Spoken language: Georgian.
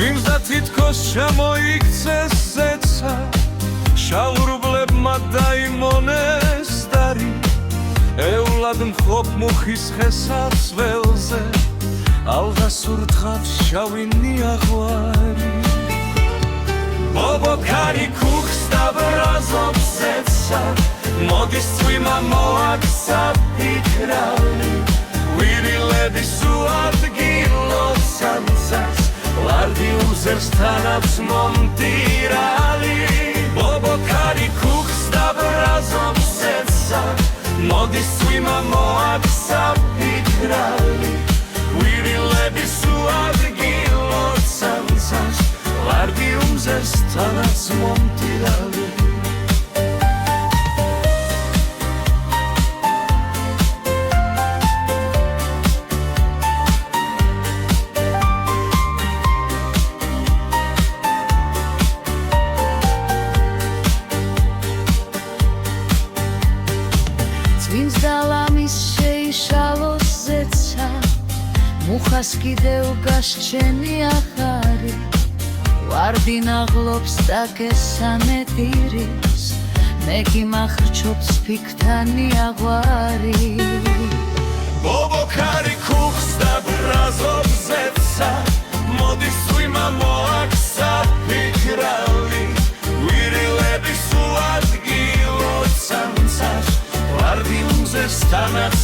ვინც და თითქოს შემოიქცეს ზეცა შაურბლებმა დაიმონეს დარი ეულად მხობ მუხის ხესად ველზე ალღასურთხავ შავი ნიაღვარი ბობოქარი ქუხს დაბრაზობს ზეცა მოდის წვიმა მოაქცა ფიქრალი ვირილების უადგილოს სამსას ლარდი უზერს თანაც მომტირალი ბობოქარი ქუხს დაბრაზობს ზეცა მოდის წვიმა მოაქცა ფიქრალი ვირილების უადგილოს სამსას ლარდი უზერს თანაც მომტირალი ვინც დალამის შეიშალოს ზეცა მუხას კიდევ გასჩენი ახარი ვარდი ნაღლობს და გესანედირის მე გიმახრჩობს ფიქთანი აღვარი ბობოქარი ქუხს დაბრაზობს ზეცა მოდის წვიმა მოაქცა ფიქრალი ვირილების უადგილოს სამსას ვარდი უზერს თანაც